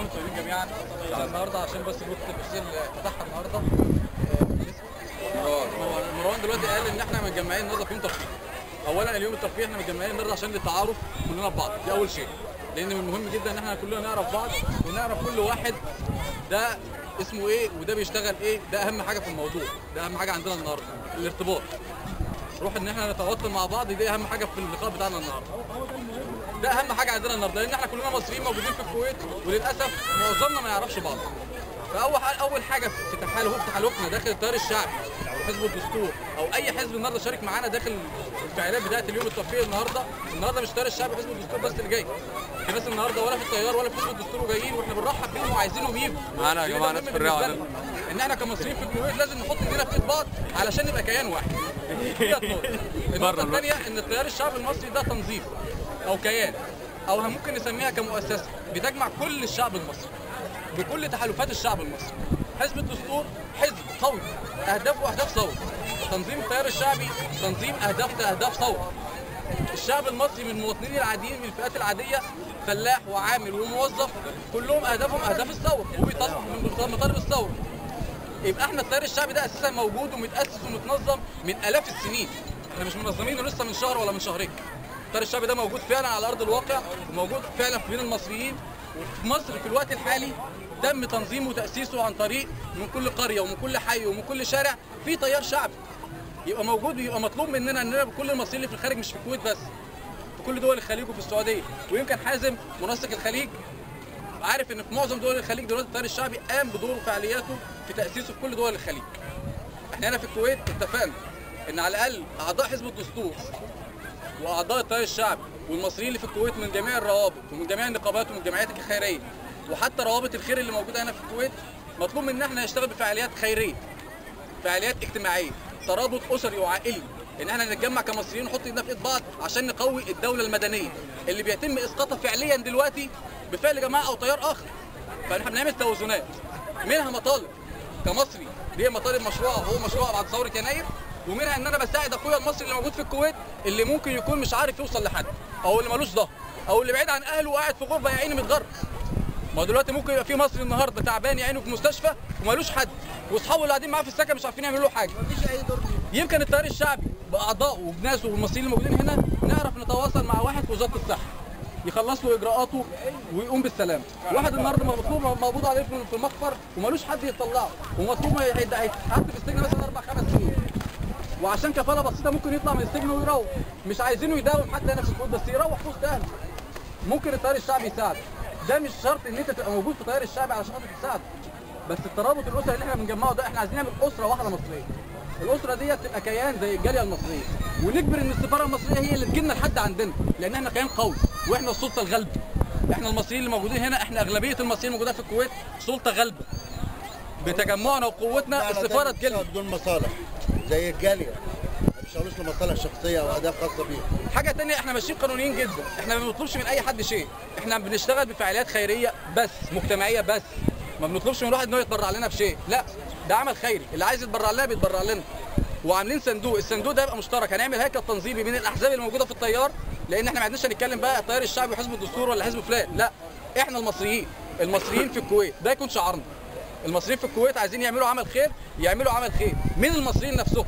وانتم طيبين جميعا. النهارده عشان بس الوقت التفصيل فتحها النهارده مروان دلوقتي قال ان احنا متجمعين النهارده في يوم ترفيه. اولا اليوم الترفيه احنا متجمعين النهارده عشان للتعارف كلنا ببعض، دي اول شيء، لان من المهم جدا ان احنا كلنا نعرف بعض ونعرف كل واحد ده اسمه ايه وده بيشتغل ايه. ده اهم حاجه في الموضوع، ده اهم حاجه عندنا النهارده، الارتباط، روح ان احنا نتواصل مع بعض، دي اهم حاجه في اللقاء بتاعنا النهارده. ده اهم حاجه عندنا النهارده، لان احنا كلنا مصريين موجودين في الكويت وللاسف معظمنا ما يعرفش بعض. فاول حاجه في تحالفنا داخل التيار الشعبي او حزب الدستور او اي حزب النهارده شارك معانا داخل الفعاليات بتاعه اليوم الترفيهي النهارده مش التيار الشعبي وحزب الدستور بس اللي جاي، في ناس النهارده ولا في التيار ولا في حزب الدستور وجايين، واحنا بنرحب بيهم وعايزينهم يجوا معانا يا جماعه. ناس حريه ان احنا كمصريين في الكويت لازم نحط ايدينا في ايد بعض علشان نبقى كيان واحد. النقطه الثانيه ان التيار الشعبي المصري ده تنظيم او كيان او ممكن نسميها كمؤسسه بتجمع كل الشعب المصري بكل تحالفات الشعب المصري. حزب الدستور حزب قوي اهدافه اهداف ثوره، تنظيم التيار الشعبي تنظيم اهداف ثوره. الشعب المصري من المواطنين العاديين من الفئات العاديه، فلاح وعامل وموظف، كلهم اهدافهم اهداف الثوره وبيطالبوا من مطالب الثوره. يبقى احنا التيار الشعبي ده اساسا موجود ومتاسس ومتنظم من الاف السنين، احنا مش منظمينه لسه من شهر ولا من شهرين. التيار الشعبي ده موجود فعلا على ارض الواقع وموجود فعلا بين المصريين، وفي مصر في الوقت الحالي تم تنظيمه وتاسيسه عن طريق من كل قريه ومن كل حي ومن كل شارع في تيار شعبي يبقى موجود، يبقى مطلوب مننا اننا كل المصريين اللي في الخارج مش في الكويت بس، في كل دول الخليج وفي السعوديه، ويمكن حازم منسق الخليج عارف ان في معظم دول الخليج دلوقتي التيار الشعبي قام بدور وفعالياته في تاسيسه في كل دول الخليج. احنا هنا في الكويت اتفقنا ان على الاقل اعضاء حزب الدستور واعضاء التيار الشعبي والمصريين اللي في الكويت من جميع الروابط ومن جميع النقابات ومن الجمعيات الخيريه وحتى روابط الخير اللي موجوده هنا في الكويت، مطلوب مننا احنا نشتغل بفعاليات خيريه، فعاليات اجتماعيه، ترابط اسري وعائلي، ان احنا نتجمع كمصريين ونحط ايدنا في ايد بعض عشان نقوي الدوله المدنيه اللي بيتم اسقاطها فعليا دلوقتي بفعل جماعه او تيار اخر. فاحنا بنعمل توازنات، منها مطالب كمصري دي مطالب مشروعه وهو مشروع بعد ثوره يناير، ومنها ان انا بساعد اخويا المصري اللي موجود في الكويت اللي ممكن يكون مش عارف يوصل لحد او اللي مالوش ظهر او اللي بعيد عن اهله وقاعد في غربه يا عيني متغرب. ما دلوقتي ممكن يبقى في مصري النهارده تعبان يا عينه في مستشفى ومالوش حد، واصحابه اللي قاعدين معاه في السكن مش عارفين يعملوا له حاجه. مفيش اي دور ليه. يمكن التيار الشعبي باعضائه وبناسه والمصريين الموجودين هنا نعرف نتواصل مع واحد في وزاره الصحه يخلص له اجراءاته ويقوم بالسلام. واحد النهارده مقبوض عليه في المخفر ومالوش حد يطلعه ومطلوب هيتحط في السجن مثلا 4 5 سنين، وعشان كفاله بسيطه ممكن يطلع من السجن ويروح، مش عايزينه يداوم حتى هنا في الكويت بس يروح في وسط اهله. ممكن التيار الشعبي يساعد، ده مش شرط ان انت تبقى موجود في التيار الشعبي علشان خاطر تساعده، بس الترابط الاسري اللي احنا بنجمعه ده احنا عايزين نعمل اسره واحده مصريه. الاسره دي تبقى كيان زي الجاليه المصريه، ونجبر ان السفاره المصريه هي اللي تجينا لحد عندنا، لان احنا كيان قوي واحنا السلطه الغالبه. احنا المصريين اللي موجودين هنا، احنا اغلبيه المصريين الموجوده في الكويت سلطه غالبه. بتجمعنا وقوتنا السفاره تجيلنا بدون مصالح زي الجاليه، ما بيشتغلوش لمصالح شخصيه او اهداف خاصه بيهم. حاجه ثانيه، احنا ماشيين قانونيين جدا، احنا ما بنطلبش من اي حد شيء، احنا بنشتغل بفعاليات خيريه بس، مجتمعيه بس، ما بنطلبش من واحد ان هو يتبرع لنا بشيء، لا ده عمل خيري، اللي عايز يتبرع لنا بيتبرع لنا. وعاملين صندوق، الصندوق ده يبقى مشترك، هنعمل هيكل تنظيمي بين الاحزاب اللي موجوده في التيار، لان احنا ما عندناش هنتكلم بقى التيار الشعبي وحزب الدستور ولا حزب فلان، لا احنا المصريين في الكويت، ده يكون شعارنا. المصريين في الكويت عايزين يعملوا عمل خير، يعملوا عمل خير من المصريين نفسهم.